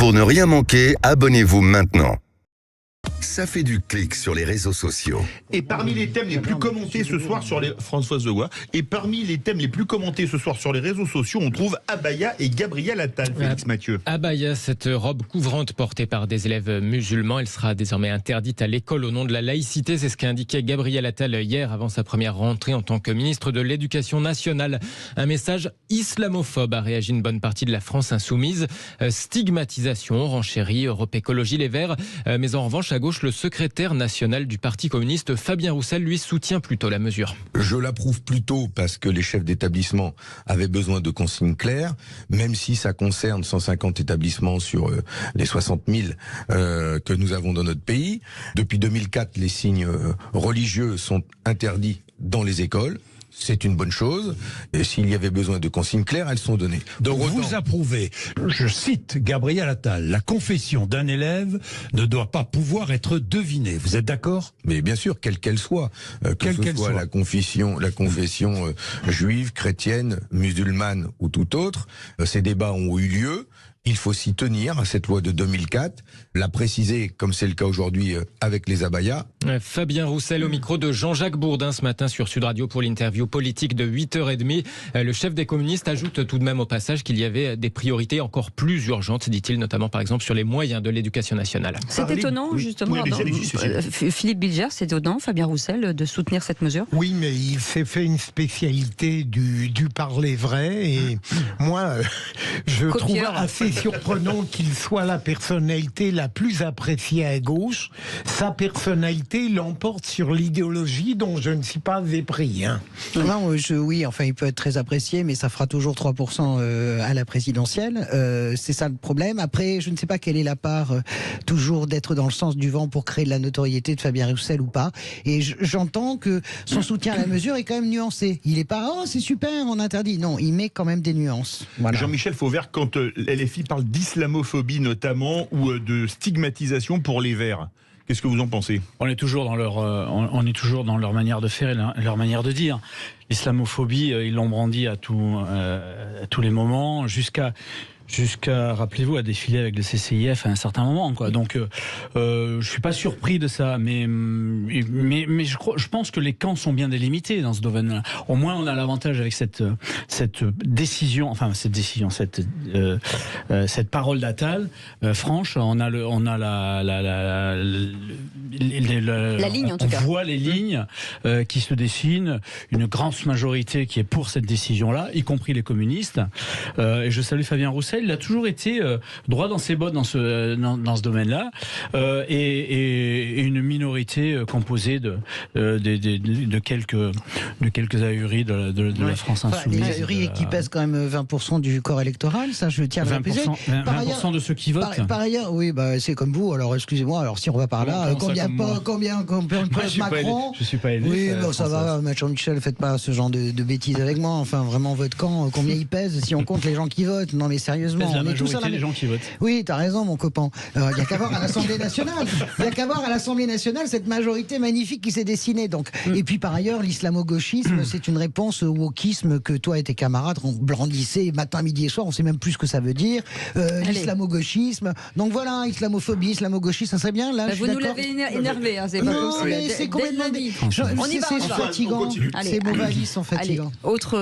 Pour ne rien manquer, abonnez-vous maintenant. Ça fait du clic sur les réseaux sociaux. Et parmi les thèmes les plus commentés ce soir sur les Françoise Legois, et parmi les thèmes les plus commentés ce soir sur les réseaux sociaux, on trouve Abaya et Gabriel Attal. Félix Mathieu. Abaya, cette robe couvrante portée par des élèves musulmans, elle sera désormais interdite à l'école au nom de la laïcité. C'est ce qu'a indiqué Gabriel Attal hier avant sa première rentrée en tant que ministre de l'Éducation nationale. Un message islamophobe, a réagi une bonne partie de la France insoumise. Stigmatisation, renchérit Europe Écologie Les Verts. Mais en revanche, à gauche, le secrétaire national du Parti communiste, Fabien Roussel, lui soutient plutôt la mesure. Je l'approuve plutôt parce que les chefs d'établissement avaient besoin de consignes claires, même si ça concerne 150 établissements sur les 60 000 que nous avons dans notre pays. Depuis 2004, les signes religieux sont interdits dans les écoles. C'est une bonne chose. Et s'il y avait besoin de consignes claires, elles sont données. Donc vous approuvez, je cite Gabriel Attal, la confession d'un élève ne doit pas pouvoir être devinée. Vous êtes d'accord ? Mais bien sûr, quelle qu'elle soit, que ce soit la confession juive, chrétienne, musulmane ou tout autre, ces débats ont eu lieu. Il faut s'y tenir à cette loi de 2004, la préciser comme c'est le cas aujourd'hui avec les abayas. Fabien Roussel au micro de Jean-Jacques Bourdin ce matin sur Sud Radio pour l'interview politique de 8h30. Le chef des communistes ajoute tout de même au passage qu'il y avait des priorités encore plus urgentes, dit-il, notamment par exemple sur les moyens de l'éducation nationale. C'est étonnant, justement, Philippe Bilger, c'est étonnant, Fabien Roussel, de soutenir cette mesure. Oui, mais il s'est fait une spécialité du parler vrai, et moi, je trouve assez surprenant qu'il soit la personnalité la plus appréciée à gauche. Sa personnalité l'emporte sur l'idéologie dont je ne suis pas épris. Non, oui, enfin, il peut être très apprécié, mais ça fera toujours 3% à la présidentielle. C'est ça le problème. Après, je ne sais pas quelle est la part toujours d'être dans le sens du vent pour créer de la notoriété de Fabien Roussel ou pas. Et j'entends que son soutien à la mesure est quand même nuancé. Il n'est pas « Oh, c'est super, on interdit ». Non, il met quand même des nuances. Voilà. Jean-Michel Fauvert, quand LFI parle d'islamophobie notamment ou de stigmatisation pour les Verts, qu'est-ce que vous en pensez ? On est toujours dans leur manière de faire et leur manière de dire. L'islamophobie, ils l'ont brandi à tous les moments, jusqu'à rappelez-vous, à défiler avec le CCIF à un certain moment, quoi. Donc, je suis pas surpris de ça, mais je pense que les camps sont bien délimités dans ce domaine-là. Au moins, on a l'avantage avec cette décision, cette parole d'Attal franche. On a la ligne, en tout cas. On voit les lignes qui se dessinent, une grande majorité qui est pour cette décision-là, y compris les communistes. Et je salue Fabien Roussel. Il a toujours été droit dans ses bottes dans ce domaine-là, et une minorité composée de quelques ahuris de la France insoumise. Les ahuris qui pèsent quand même 20% du corps électoral, ça je tiens à le répéter. 20% de ceux qui votent. Par ailleurs, oui, c'est comme vous. Alors excusez-moi. Alors si on va par là, combien pèse Macron ? Je suis pas élu. Oui, ça va, Jean-Michel, faites pas ce genre de bêtises avec moi. Enfin, vraiment, votre camp, combien il pèse si on compte les gens qui votent ? Non, mais sérieusement. La majorité des gens qui votent. Oui, t'as raison, mon copain. Il n'y a qu'à voir à l'Assemblée nationale. Il n'y a qu'à voir à l'Assemblée nationale cette majorité magnifique qui s'est dessinée. Donc. Et puis par ailleurs, l'islamo-gauchisme, c'est une réponse au wokisme que toi et tes camarades brandissaient matin, midi et soir. On ne sait même plus ce que ça veut dire. L'islamo-gauchisme. Donc voilà, islamophobie, islamo-gauchisme, ça serait bien. Là, vous nous l'avez énervé, hein, c'est pas possible. C'est complètement. On y va. C'est fatigant. Ces mots sont fatigants. Autre